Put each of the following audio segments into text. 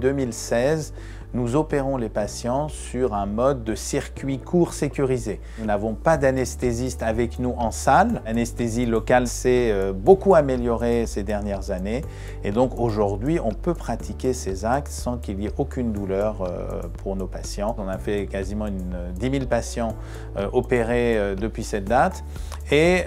2016, nous opérons les patients sur un mode de circuit court sécurisé. Nous n'avons pas d'anesthésiste avec nous en salle. L'anesthésie locale s'est beaucoup améliorée ces dernières années et donc aujourd'hui on peut pratiquer ces actes sans qu'il y ait aucune douleur pour nos patients. On a fait quasiment 10 000 patients opérés depuis cette date et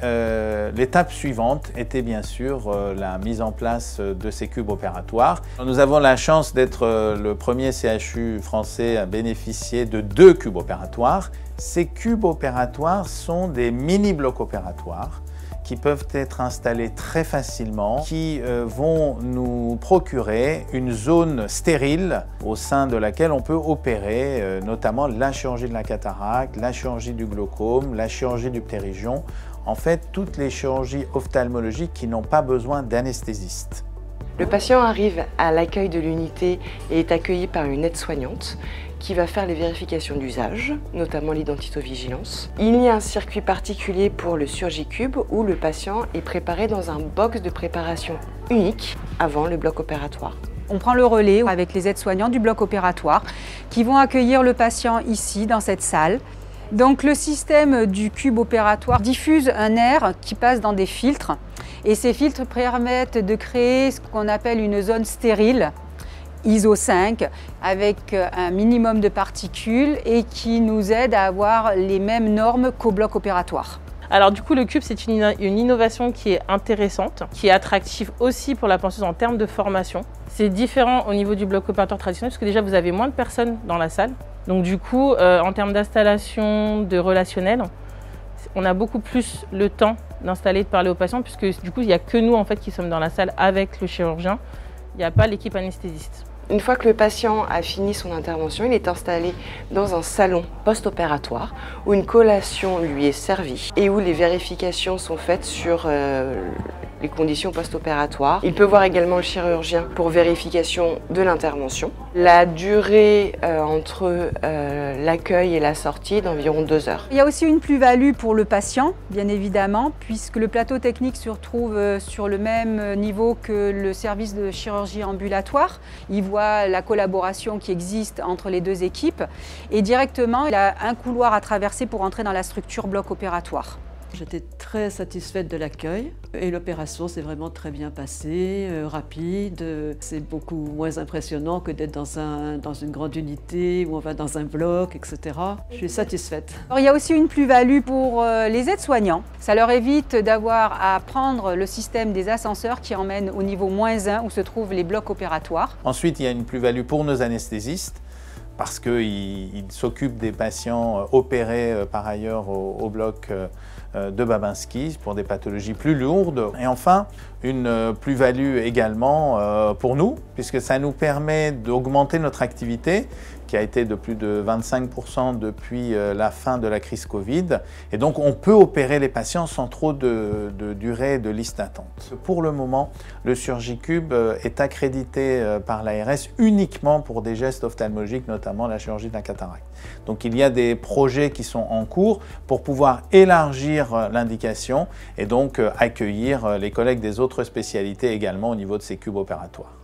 l'étape suivante était bien sûr la mise en place de ces cubes opératoires. Nous avons la chance d'être le premier CHU français à bénéficier de 2 cubes opératoires. Ces cubes opératoires sont des mini-blocs opératoires qui peuvent être installés très facilement, qui vont nous procurer une zone stérile au sein de laquelle on peut opérer notamment la chirurgie de la cataracte, la chirurgie du glaucome, la chirurgie du ptérygion, en fait toutes les chirurgies ophtalmologiques qui n'ont pas besoin d'anesthésiste. Le patient arrive à l'accueil de l'unité et est accueilli par une aide-soignante qui va faire les vérifications d'usage, notamment l'identitovigilance. Il y a un circuit particulier pour le Surgicube où le patient est préparé dans un box de préparation unique avant le bloc opératoire. On prend le relais avec les aides-soignants du bloc opératoire qui vont accueillir le patient ici, dans cette salle. Donc le système du cube opératoire diffuse un air qui passe dans des filtres et ces filtres permettent de créer ce qu'on appelle une zone stérile ISO 5 avec un minimum de particules et qui nous aide à avoir les mêmes normes qu'au bloc opératoire. Alors du coup le cube c'est une innovation qui est intéressante, qui est attractive aussi pour la penseuse en termes de formation. C'est différent au niveau du bloc opératoire traditionnel parce que déjà vous avez moins de personnes dans la salle. Donc du coup en termes d'installation, de relationnel, on a beaucoup plus le temps d'installer et de parler aux patients puisque du coup il n'y a que nous en fait qui sommes dans la salle avec le chirurgien, il n'y a pas l'équipe anesthésiste. Une fois que le patient a fini son intervention, il est installé dans un salon post-opératoire où une collation lui est servie et où les vérifications sont faites sur les conditions post-opératoires. Il peut voir également le chirurgien pour vérification de l'intervention. La durée entre l'accueil et la sortie est d'environ 2 heures. Il y a aussi une plus-value pour le patient, bien évidemment, puisque le plateau technique se retrouve sur le même niveau que le service de chirurgie ambulatoire. Il voit la collaboration qui existe entre les 2 équipes et directement, il a un couloir à traverser pour entrer dans la structure bloc opératoire. J'étais très satisfaite de l'accueil et l'opération s'est vraiment très bien passée, rapide. C'est beaucoup moins impressionnant que d'être dans une grande unité où on va dans un bloc, etc. Je suis satisfaite. Alors, il y a aussi une plus-value pour les aides-soignants. Ça leur évite d'avoir à prendre le système des ascenseurs qui emmène au niveau -1 où se trouvent les blocs opératoires. Ensuite, il y a une plus-value pour nos anesthésistes parce qu'ils s'occupent des patients opérés par ailleurs au bloc de Babinski pour des pathologies plus lourdes. Et enfin, une plus-value également pour nous, puisque ça nous permet d'augmenter notre activité, qui a été de plus de 25% depuis la fin de la crise Covid. Et donc, on peut opérer les patients sans trop de durée de liste d'attente. Pour le moment, le Surgicube est accrédité par l'ARS uniquement pour des gestes ophtalmologiques, notamment la chirurgie de la cataracte. Donc, il y a des projets qui sont en cours pour pouvoir élargir l'indication et donc accueillir les collègues des autres spécialités également au niveau de ces cubes opératoires.